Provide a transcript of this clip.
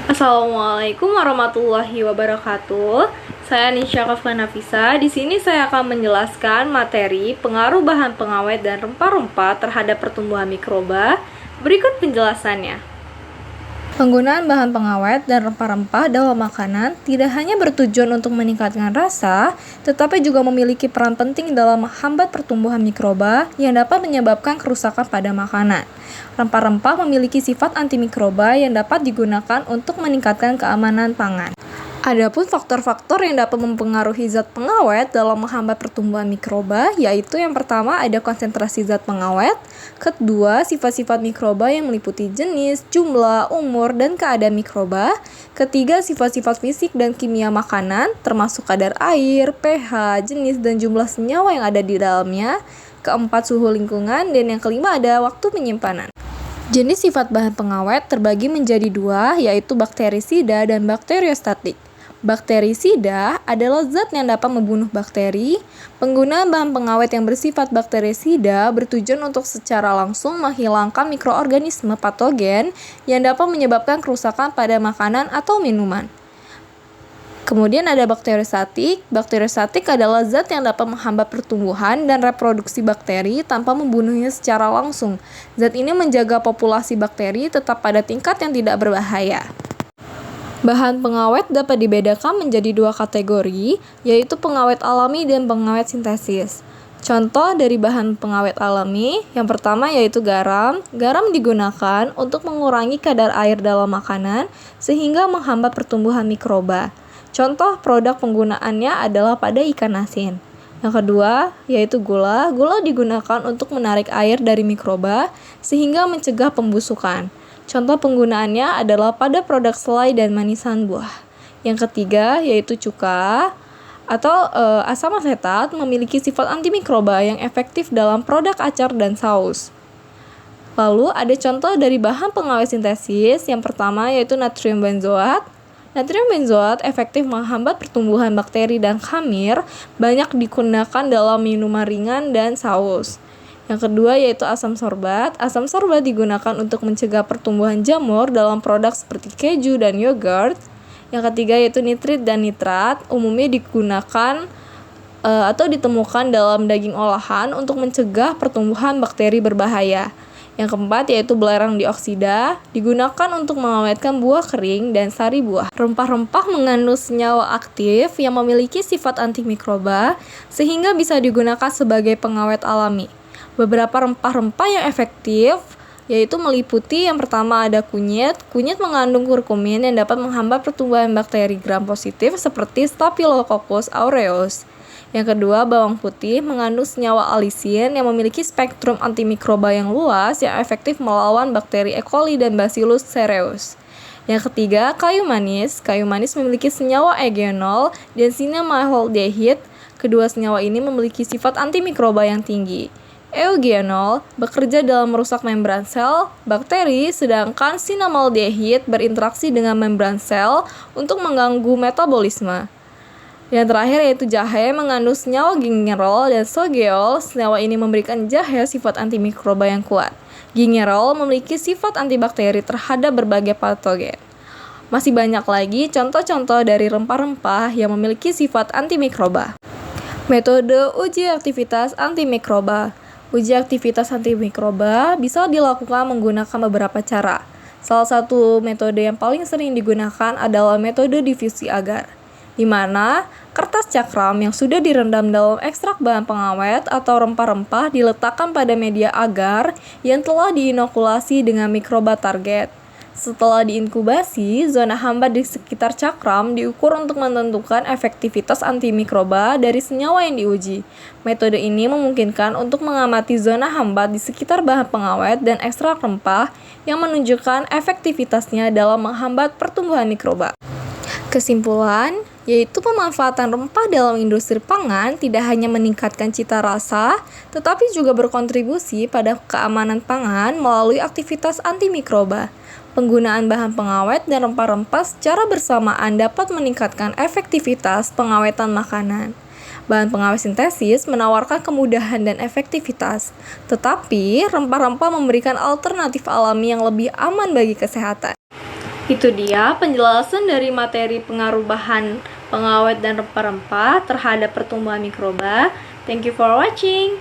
Assalamualaikum warahmatullahi wabarakatuh. Saya Nisha Kafka Nafisa. Di sini saya akan menjelaskan materi pengaruh bahan pengawet dan rempah-rempah terhadap pertumbuhan mikroba. Berikut penjelasannya. Penggunaan bahan pengawet dan rempah-rempah dalam makanan tidak hanya bertujuan untuk meningkatkan rasa, tetapi juga memiliki peran penting dalam menghambat pertumbuhan mikroba yang dapat menyebabkan kerusakan pada makanan. Rempah-rempah memiliki sifat antimikroba yang dapat digunakan untuk meningkatkan keamanan pangan. Adapun faktor-faktor yang dapat mempengaruhi zat pengawet dalam menghambat pertumbuhan mikroba, yaitu yang pertama ada konsentrasi zat pengawet, kedua sifat-sifat mikroba yang meliputi jenis, jumlah, umur, dan keadaan mikroba, ketiga sifat-sifat fisik dan kimia makanan, termasuk kadar air, pH, jenis, dan jumlah senyawa yang ada di dalamnya, keempat suhu lingkungan, dan yang kelima ada waktu penyimpanan. Jenis sifat bahan pengawet terbagi menjadi dua, yaitu bakterisida dan bakteriostatik. Bakterisida adalah zat yang dapat membunuh bakteri. Penggunaan bahan pengawet yang bersifat bakterisida bertujuan untuk secara langsung menghilangkan mikroorganisme patogen yang dapat menyebabkan kerusakan pada makanan atau minuman. Kemudian ada bakteriostatik. Bakteriostatik adalah zat yang dapat menghambat pertumbuhan dan reproduksi bakteri tanpa membunuhnya secara langsung. Zat ini menjaga populasi bakteri tetap pada tingkat yang tidak berbahaya. Bahan pengawet dapat dibedakan menjadi dua kategori, yaitu pengawet alami dan pengawet sintesis. Contoh dari bahan pengawet alami, yang pertama yaitu garam. Garam digunakan untuk mengurangi kadar air dalam makanan sehingga menghambat pertumbuhan mikroba. Contoh produk penggunaannya adalah pada ikan asin. Yang kedua yaitu gula. Gula digunakan untuk menarik air dari mikroba sehingga mencegah pembusukan. Contoh penggunaannya adalah pada produk selai dan manisan buah. Yang ketiga yaitu cuka atau asam asetat memiliki sifat antimikroba yang efektif dalam produk acar dan saus. Lalu ada contoh dari bahan pengawet sintesis. Yang pertama yaitu natrium benzoat. Natrium benzoat efektif menghambat pertumbuhan bakteri dan khamir, banyak digunakan dalam minuman ringan dan saus. Yang kedua yaitu asam sorbat. Asam sorbat digunakan untuk mencegah pertumbuhan jamur dalam produk seperti keju dan yogurt. Yang ketiga yaitu nitrit dan nitrat, umumnya digunakan atau ditemukan dalam daging olahan untuk mencegah pertumbuhan bakteri berbahaya. Yang keempat yaitu belerang dioksida, digunakan untuk mengawetkan buah kering dan sari buah. Rempah-rempah mengandung senyawa aktif yang memiliki sifat antimikroba sehingga bisa digunakan sebagai pengawet alami. Beberapa rempah-rempah yang efektif yaitu meliputi yang pertama ada kunyit. Kunyit mengandung kurkumin yang dapat menghambat pertumbuhan bakteri gram positif seperti Staphylococcus aureus. Yang kedua, bawang putih mengandung senyawa alisin yang memiliki spektrum antimikroba yang luas yang efektif melawan bakteri E. coli dan Bacillus cereus. Yang ketiga, kayu manis. Kayu manis memiliki senyawa eugenol dan cinnamaldehyde. Kedua senyawa ini memiliki sifat antimikroba yang tinggi. Eugenol bekerja dalam merusak membran sel bakteri, sedangkan cinnamaldehyde berinteraksi dengan membran sel untuk mengganggu metabolisme. Yang terakhir yaitu jahe mengandung senyawa gingerol dan sogeol. Senyawa ini memberikan jahe sifat antimikroba yang kuat. Gingerol memiliki sifat antibakteri terhadap berbagai patogen. Masih banyak lagi contoh-contoh dari rempah-rempah yang memiliki sifat antimikroba. Metode uji aktivitas antimikroba. Uji aktivitas antimikroba bisa dilakukan menggunakan beberapa cara. Salah satu metode yang paling sering digunakan adalah metode diffusi agar, di mana kertas cakram yang sudah direndam dalam ekstrak bahan pengawet atau rempah-rempah diletakkan pada media agar yang telah diinokulasi dengan mikroba target. Setelah diinkubasi, zona hambat di sekitar cakram diukur untuk menentukan efektivitas antimikroba dari senyawa yang diuji. Metode ini memungkinkan untuk mengamati zona hambat di sekitar bahan pengawet dan ekstrak rempah yang menunjukkan efektivitasnya dalam menghambat pertumbuhan mikroba. Kesimpulan, yaitu pemanfaatan rempah dalam industri pangan tidak hanya meningkatkan cita rasa, tetapi juga berkontribusi pada keamanan pangan melalui aktivitas antimikroba. Penggunaan bahan pengawet dan rempah-rempah secara bersamaan dapat meningkatkan efektivitas pengawetan makanan. Bahan pengawet sintesis menawarkan kemudahan dan efektivitas, tetapi rempah-rempah memberikan alternatif alami yang lebih aman bagi kesehatan. Itu dia penjelasan dari materi pengaruh bahan pengawet dan rempah-rempah terhadap pertumbuhan mikroba. Thank you for watching.